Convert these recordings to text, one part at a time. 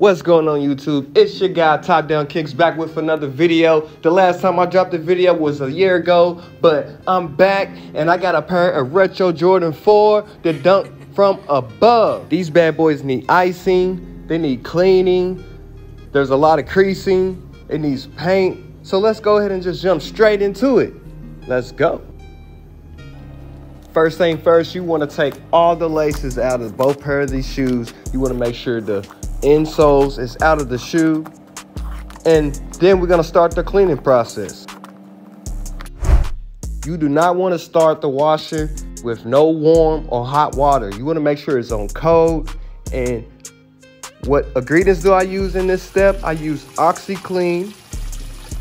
What's going on YouTube? It's your guy Top Down Kicks back with another video. The last time I dropped a video was a year ago, but I'm back and I got a pair of retro Jordan 4 that dunk from above. These bad boys need icing, they need cleaning, there's a lot of creasing, it needs paint. So let's go ahead and just jump straight into it. Let's go. First thing first, you want to take all the laces out of both pairs of these shoes. You want to make sure the insoles is out of the shoe, and then we're going to start the cleaning process. You do not want to start the washer with no warm or hot water. You want to make sure it's on cold. And what ingredients do I use in this step? I use OxiClean.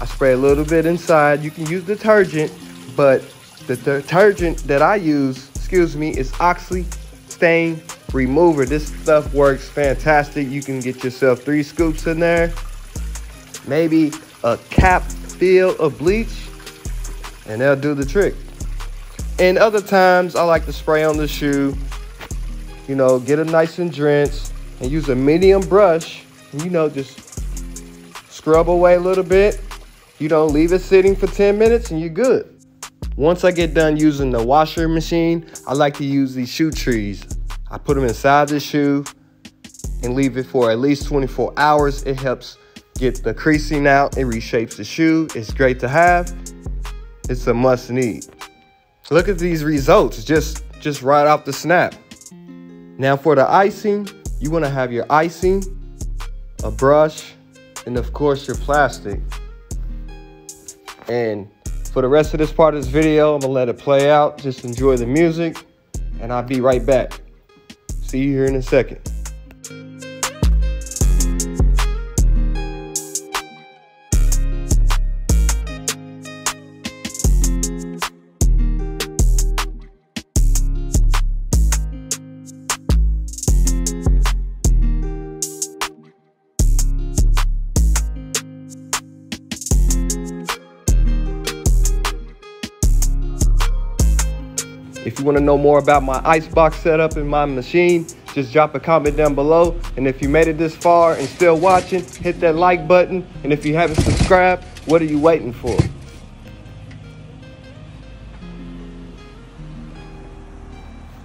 I spray a little bit inside. You can use detergent, but the detergent that I use, is Oxy Stain Remover. This stuff works fantastic. You can get yourself 3 scoops in there, maybe a cap fill of bleach, and they'll do the trick. And other times I like to spray on the shoe, you know, get it nice and drenched, and use a medium brush, and, you know, just scrub away a little bit. You know, leave it sitting for 10 minutes and you're good. Once I get done using the washer machine, I like to use these shoe trees. I put them inside the shoe and leave it for at least 24 hours. It helps get the creasing out. It reshapes the shoe. It's great to have. It's a must need. Look at these results, just right off the snap. Now for the icing, you want to have your icing, a brush, and of course your plastic. And for the rest of this part of this video, I'm gonna let it play out. Just enjoy the music, and I'll be right back. See you here in a second. If you want to know more about my icebox setup in my machine, just drop a comment down below. And if you made it this far and still watching, hit that like button. And if you haven't subscribed, what are you waiting for?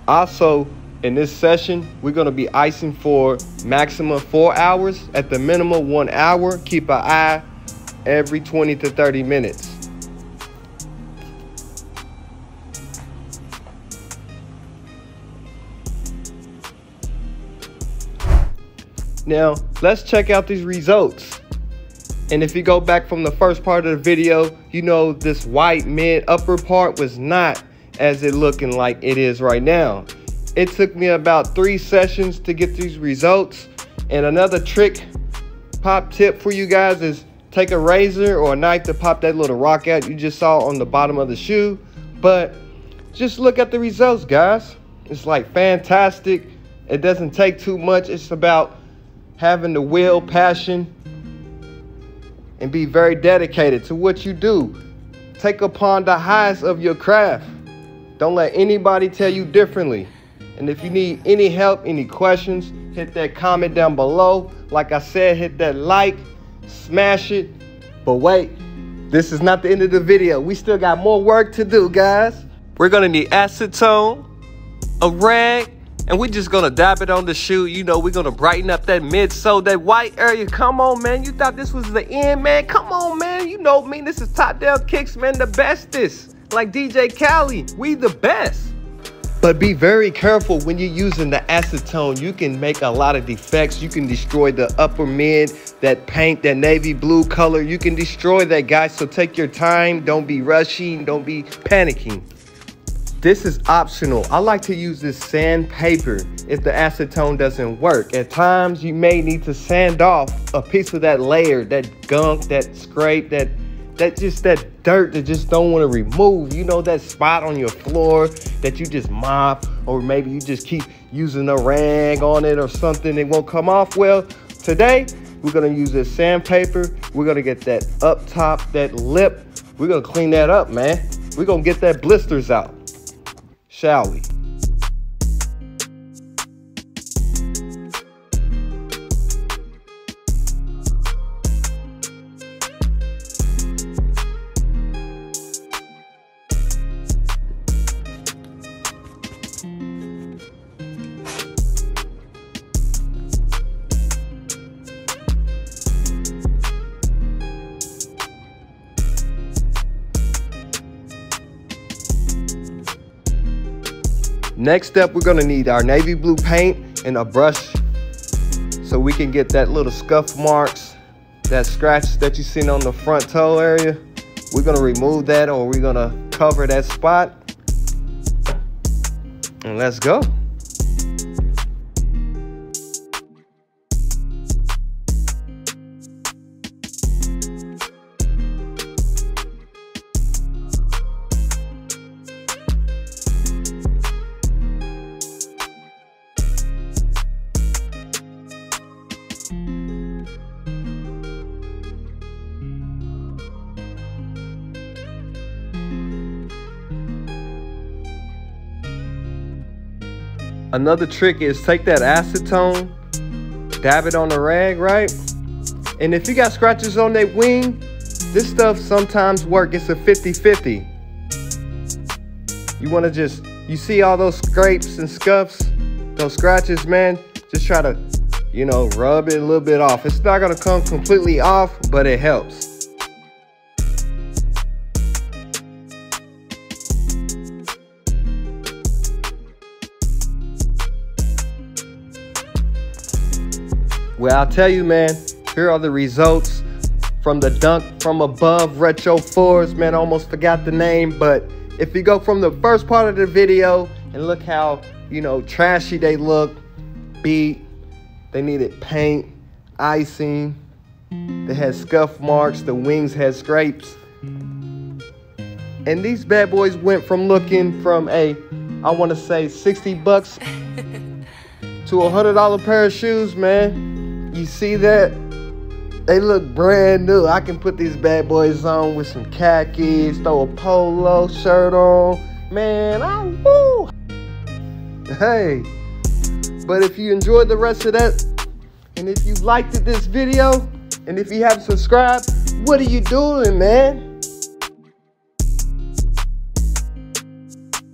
Also, in this session, we're going to be icing for maximum 4 hours. At the minimum 1 hour. Keep an eye every 20 to 30 minutes. Now, let's check out these results. And if you go back from the first part of the video, you know this white mid upper part was not as it looking like it is right now. It took me about 3 sessions to get these results. And another trick, pop tip for you guys is take a razor or a knife to pop that little rock out you just saw on the bottom of the shoe. But just look at the results, guys. It's like fantastic. It doesn't take too much. It's about having the will, passion, and be very dedicated to what you do. Take upon the highest of your craft. Don't let anybody tell you differently. And if you need any help, any questions, hit that comment down below. Like I said, hit that like, smash it. But wait, this is not the end of the video. We still got more work to do, guys. We're gonna need acetone, a rag, and we're just gonna dab it on the shoe. You know, we're gonna brighten up that midsole, that white area. Come on, man. You thought this was the end, man? Come on, man. You know me. This is Top Down Kicks, man. The bestest. Like DJ Khaled. We the best. But be very careful when you're using the acetone. You can make a lot of defects. You can destroy the upper mid, that paint, that navy blue color. You can destroy that, guys. So take your time. Don't be rushing. Don't be panicking. This is optional. I like to use this sandpaper if the acetone doesn't work. At times, you may need to sand off a piece of that layer, that gunk, that scrape, that dirt that just don't want to remove. You know, that spot on your floor that you just mop, or maybe you just keep using a rag on it or something. It won't come off. Well, today, we're going to use this sandpaper. We're going to get that up top, that lip. We're going to clean that up, man. We're going to get that blisters out. Shall we? Next step, we're gonna need our navy blue paint and a brush so we can get that little scuff marks, that scratch that you seen on the front toe area. We're gonna remove that, or we're gonna cover that spot. And let's go. Another trick is take that acetone, dab it on the rag, right? And if you got scratches on that wing, this stuff sometimes works. It's a 50-50. You want to just, you see all those scrapes and scuffs, those scratches, man, just try to, you know, rub it a little bit off. It's not going to come completely off, but it helps. Well, I'll tell you, man, here are the results from the Dunk From Above Retro 4s. Man, I almost forgot the name, but if you go from the first part of the video and look how, you know, trashy they look, beat, they needed paint, icing, they had scuff marks, the wings had scrapes. And these bad boys went from looking from I want to say 60 bucks to a $100 pair of shoes, man. You see that? They look brand new. I can put these bad boys on with some khakis, throw a polo shirt on. Man, woo! Hey, but if you enjoyed the rest of that, and if you liked this video, and if you haven't subscribed, what are you doing, man?